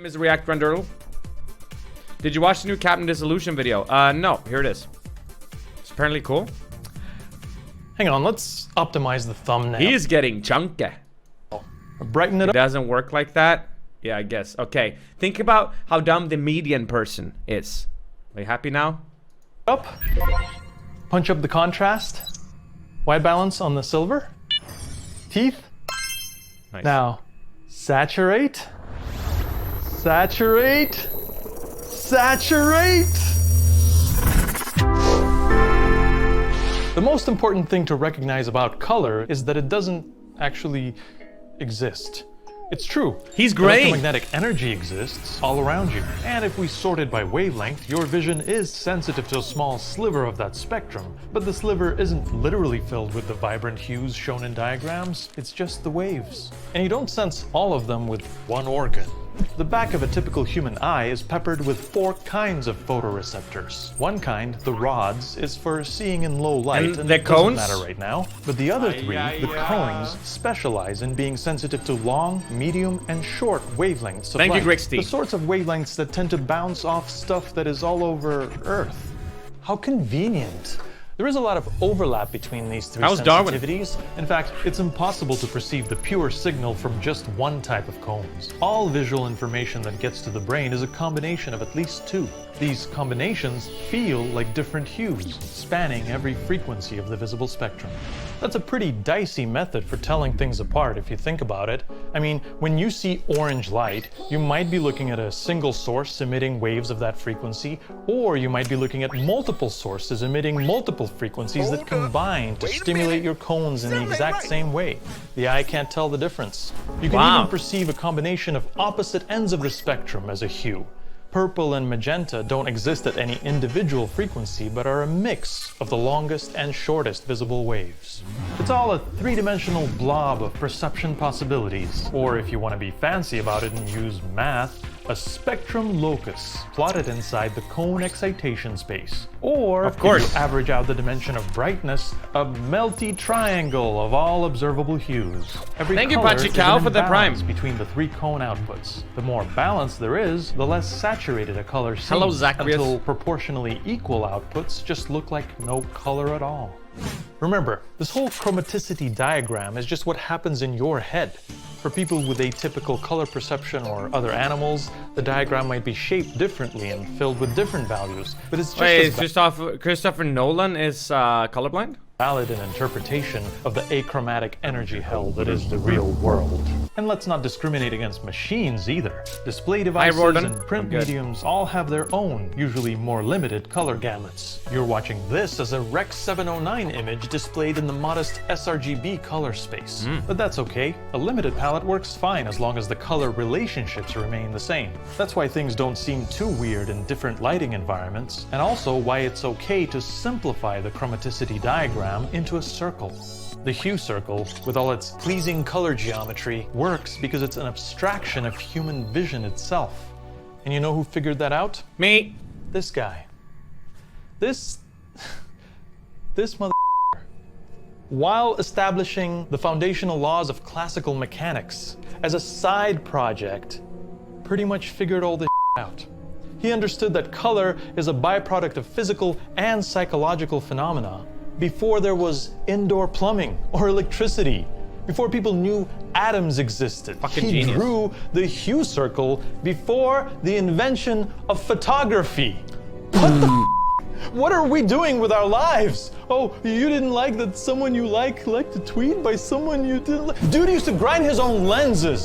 Is React renderable? Did you watch the new Captain Disillusion video? No. Here it is. It's apparently cool. Hang on, let's optimize the thumbnail. He's getting chunky. Brighten it It up. doesn't work like that. Yeah, I guess. Okay. Think about how dumb the median person is. Are you happy now? Punch up the contrast. White balance on the silver. Teeth. Nice. Now, saturate. Saturate. Saturate. The most important thing to recognize about color is that it doesn't actually exist. It's true. He's great. Electromagnetic energy exists all around you. And if we sort it by wavelength, your vision is sensitive to a small sliver of that spectrum. But the sliver isn't literally filled with the vibrant hues shown in diagrams. It's just the waves. And you don't sense all of them with one organ. The back of a typical human eye is peppered with 4 kinds of photoreceptors. One kind, the rods, is for seeing in low light, And the it doesn't cones? matter right now. But the other 3, the cones, specialize in being sensitive to long, medium, and short wavelengths of Thank you, light. Grixty. The sorts of wavelengths that tend to bounce off stuff that is all over Earth. How convenient. There is a lot of overlap between these 3 How's Darwin? sensitivities. In fact, it's impossible to perceive the pure signal from just one type of cones. All visual information that gets to the brain is a combination of at least 2. These combinations feel like different hues, spanning every frequency of the visible spectrum. That's a pretty dicey method for telling things apart if you think about it. I mean, when you see orange light, you might be looking at a single source emitting waves of that frequency, or you might be looking at multiple sources emitting multiple frequencies that combine to stimulate your cones in the exact same way. The eye can't tell the difference. You can Wow. even perceive a combination of opposite ends of the spectrum as a hue. Purple and magenta don't exist at any individual frequency, but are a mix of the longest and shortest visible waves. It's all a 3-dimensional blob of perception possibilities. Or if you want to be fancy about it and use math, a spectrum locus plotted inside the cone excitation space. Or, Of course. if you average out the dimension of brightness, a melty triangle of all observable hues. Every Thank you, color Pachi is Cow, an for the imbalance prime. between the 3 cone outputs. The more balance there is, the less saturated a color seems. Hello, Zacharias. Until proportionally equal outputs just look like no color at all. Remember, this whole chromaticity diagram is just what happens in your head. For people with atypical color perception or other animals, the diagram might be shaped differently and filled with different values, but it's just Wait, as Christopher Nolan is colorblind? valid an interpretation of the achromatic energy hell that is the real world. And let's not discriminate against machines either. Display devices Rorden. and print I'm good. mediums all have their own, usually more limited color gamuts. You're watching this as a Rec 709 image displayed in the modest sRGB color space. But that's okay. A limited palette works fine as long as the color relationships remain the same. That's why things don't seem too weird in different lighting environments, and also why it's okay to simplify the chromaticity diagram into a circle. The hue circle, with all its pleasing color geometry, works because it's an abstraction of human vision itself. And you know who figured that out? Me. This guy. This mother. While establishing the foundational laws of classical mechanics as a side project, pretty much figured all this out. He understood that color is a byproduct of physical and psychological phenomena before there was indoor plumbing or electricity, before people knew atoms existed. Fucking He genius. drew the hue circle before the invention of photography. What are we doing with our lives? Oh, you didn't like that someone you liked a tweet by someone you didn't like? Dude used to grind his own lenses.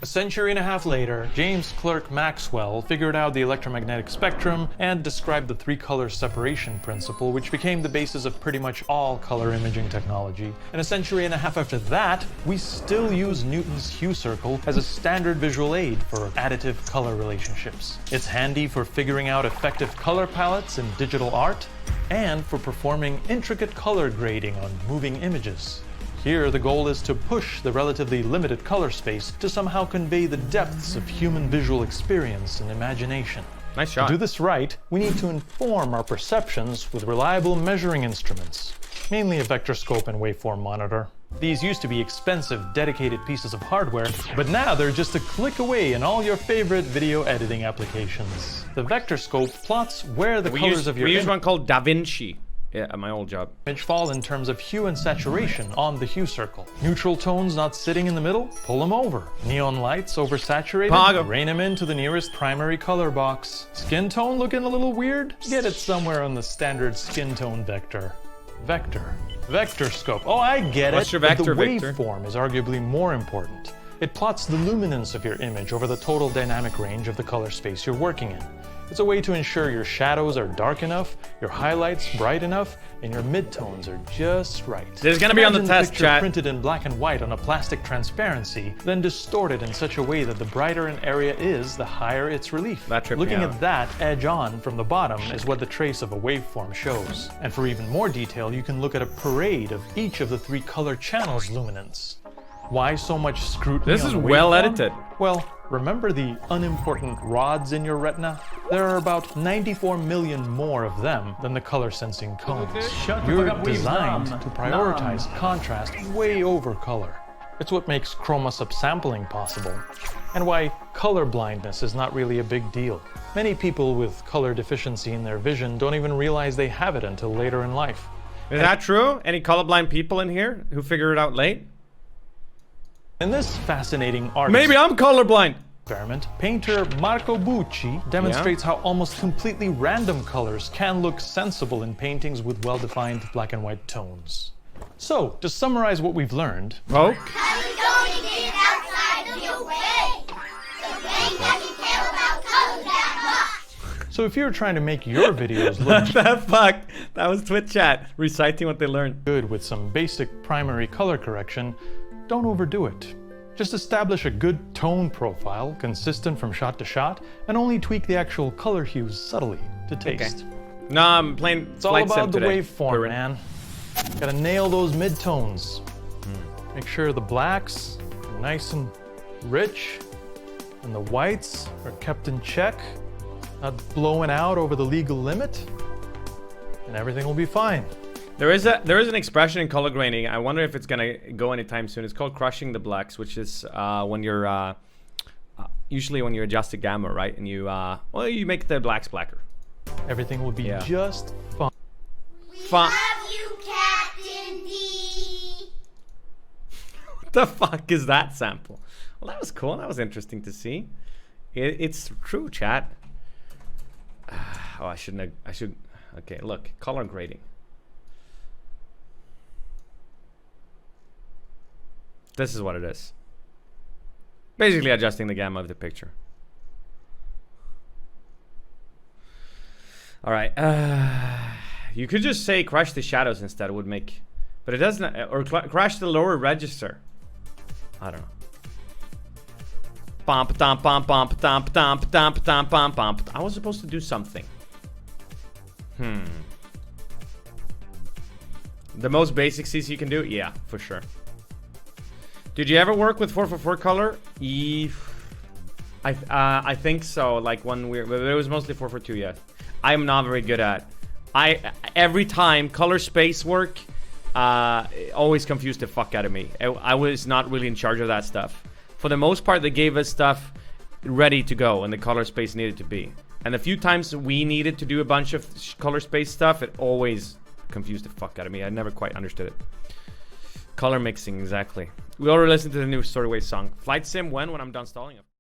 A century and a half later, James Clerk Maxwell figured out the electromagnetic spectrum and described the 3-color separation principle, which became the basis of pretty much all color imaging technology. And a century and a half after that, we still use Newton's hue circle as a standard visual aid for additive color relationships. It's handy for figuring out effective color palettes in digital art and for performing intricate color grading on moving images. Here, the goal is to push the relatively limited color space to somehow convey the depths of human visual experience and imagination. Nice To shot. do this right, we need to inform our perceptions with reliable measuring instruments. mainly a vector scope and waveform monitor. These used to be expensive, dedicated pieces of hardware, but now they're just a click away in all your favorite video editing applications. The vector scope plots where the colors of your we use one called DaVinci. Yeah, at my old job. Image fall in terms of hue and saturation on the hue circle. Neutral tones not sitting in the middle, pull them over. Neon lights oversaturated, rein them into the nearest primary color box. Skin tone looking a little weird? Get it somewhere on the standard skin tone vector. Vector scope. Oh, I get it. What's your vector, but the Victor? waveform is arguably more important. It plots the luminance of your image over the total dynamic range of the color space you're working in. It's a way to ensure your shadows are dark enough, your highlights bright enough, and your midtones are just right. This is gonna be on the Imagine test, picture chat. printed in black and white on a plastic transparency, then distorted in such a way that the brighter an area is, the higher its relief. That tripped me Looking out. at that edge on from the bottom is what the trace of a waveform shows. And for even more detail, you can look at a parade of each of the 3 color channels' luminance. Why so much scrutiny This on is a well waveform? edited. Well, remember the unimportant rods in your retina? There are about 94 million more of them than the color sensing cones. You're designed to prioritize contrast way over color. It's what makes chroma subsampling possible, and why color blindness is not really a big deal. Many people with color deficiency in their vision don't even realize they have it until later in life. Is that true? Any colorblind people in here who figure it out late? In this fascinating art Maybe I'm colorblind. experiment, painter Marco Bucci demonstrates how almost completely random colors can look sensible in paintings with well-defined black and white tones. So, to summarize what we've learned, Oh. Colors don't exist outside of your brain. The brain doesn't care about colors that much. so if you're trying to make your videos look What the fuck? That was Twitch chat reciting what they learned. good with some basic primary color correction, don't overdo it. Just establish a good tone profile, consistent from shot to shot, and only tweak the actual color hues subtly to taste. No, I'm playing It's all Flight Sim about the today. waveform, man. Gotta nail those midtones. Make sure the blacks are nice and rich, and the whites are kept in check, not blowing out over the legal limit, and everything will be fine. There is an expression in color grading. I wonder if it's gonna go anytime soon. It's called crushing the blacks, which is when you're usually when you adjust the gamma, right? And you well, you make the blacks blacker. Everything will be Yeah. just fine. Fun. Love you, Captain D. What the fuck is that sample? Well, that was cool. That was interesting to see. It's true, chat. Oh, I shouldn't. I should. Okay, look, color grading. This is what it is. Basically adjusting the gamma of the picture. All right. You could just say crush the shadows instead. It would make, but it doesn't. Or crush the lower register. I don't know. Bump, dump, bump, bump, dump, dump, dump, dump, bump, bump. I was supposed to do something. The most basic CC you can do? Yeah, for sure. Did you ever work with 444 color? I think so. Like when but it was mostly 442. Yeah, I'm not very good at. Every time color space work, always confused the fuck out of me. I was not really in charge of that stuff. For the most part, they gave us stuff ready to go, and the color space needed to be. And the few times we needed to do a bunch of color space stuff, it always confused the fuck out of me. I never quite understood it. Color mixing, exactly. We already listened to the new Story Way song. Flight Sim when I'm done stalling it.